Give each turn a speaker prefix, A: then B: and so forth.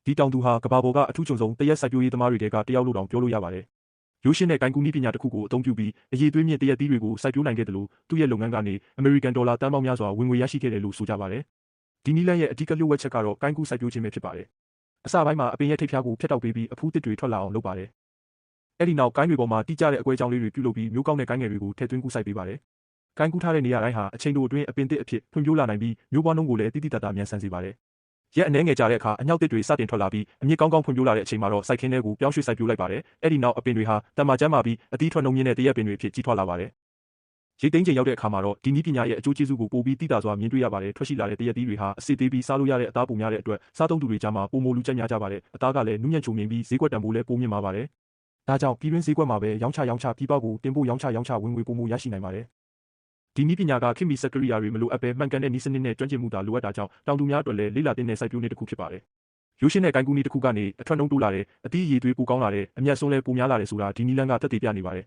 A: ဒီတောင်သူဟာကဘာပေါ်ကအထူးချုံဆုံးတရက်စိုက်ပျိုးရေးသမားတွေကတယောက်လို့တောင်ပြောလို့ရပါတယ်။ရိုးရှင်းတဲ့ကိုင်ကူနည်းပညာတစ်ခုကိုအသုံးပြုပြီးအရေးသွေးမြင့်တရက်သီးတွေကိုစိုက်ပျိုးနိုင်ခဲ့တယ်လို့သူ့ရဲ့လုပ်ငန်းကနေအမေရိကန်ဒေါ်လာတန်ပေါင်းများစွာဝင်ငွေရရှိခဲ့တယ်လို့ဆိုကြပါတယ်။ဒီနည်းလမ်းရဲ့အဓိကလျှို့ဝှက်ချက်ကတော့ကိုင်ကူစိုက်ပျိုးခြင်းပဲဖြစ်ပါတယ်။အစပိုင်းမှာအပင်ရဲ့ထိပ်ဖျားကိုဖျက်တောက်ပေးပြီးအဖူးသစ်တွေထွက်လာအောင်လုပ်ပါတယ်။အဲ့ဒီနောက်ကိုင်းတွေပေါ်မှာတိကျတဲ့အကွဲကြောင်းလေးတွေပြုလုပ်ပြီးမျိုးကောင်းတဲ့ကိုင်းငယ်တွေကိုထည့်သွင်းကူးစိုက်ပေးပါတယ်။ကိုင်းကူးထားတဲ့နေရာတိုင်းဟာအချိန်တိုအတွင်းအပင်သစ်အဖြစ်ဖွံ့ဖြိုးလာနိုင်ပြီးမျိုးပွားနှုန်းကိုလည်းတိတိတတ်တာမြန်ဆန်စေပါတယ်။ရက်အနည်းငယ်ကြာတဲ့အခါအညောက်သစ်တွေစတင်ထွက်လာပြီးအမြင့်ကောင်းကောင်းဖွံ့ဖြိုးလာတဲ့အချိန်မှာတော့စိုက်ခင်းထဲကိုပြောင်းရွှေ့စိုက်ပျိုးလိုက်ပါတယ်။အဲ့ဒီနောက်အပင်တွေဟာတန်မာကျန်းမာပြီးအသီးထွက်နှုန်းမြင့်တဲ့တရက်ပင်တွေအဖြစ်ကြီးထွားလာပါတယ်။ရိတ်သိမ်းချိန်ရောက်တဲ့အခါမှာတော့ဒီနည်းပညာရဲ့အကျိုးကျေးဇူးကိုပိုပြီးသိသာစွာမြင်တွေ့ရပါတယ်။ထွက်ရှိလာတဲ့တရက်သီးတွေဟာအစစ်သေးပြီးစားလို့ရတဲ့အသားပုံများတဲ့အတွက်စားသုံးသူတွေကြားမှာပိုမိုလူကြိုက်များကြပါတယ်။အသားကလည်းနူးညံ့ချုံမြင်ပြီးဈေးကွက်တန်ဖိုးလည်းပိုမြင့်မာပါတယ်။ဒါကြောင့်ပြည်တွင်းဈေးကွက်မှာပဲရောင်းချပြီးပေါက်ကိုတင်ပို့ရောင်းချဝင်ငွေပိုမိုရရှိနိုင်ပါတယ်။ဒီနည်းပညာကခေတ်မီစက်ကိရိယာတွေမလိုအပ်ဘဲမှန်ကန်တဲ့နည်းစနစ်နဲ့ကျွမ်းကျင်မှုသာလိုအပ်တာကြောင့်တောင်သူများအတွက်လည်းလေ့လာသင့်တဲ့စိုက်ပျိုးနည်းတစ်ခုဖြစ်ပါတယ်။ရိုးရှင်းတဲ့ကိုင်ကူနည်းတစ်ခုကနေအထွက်နှုန်းတိုးလာတယ်အသီးအရည်သွေးပိုကောင်းလာတယ်အမြတ်ဆုံးလည်းပိုများလာတယ်ဆိုတာဒီနည်းလမ်းကသက်သေပြနေပါတယ်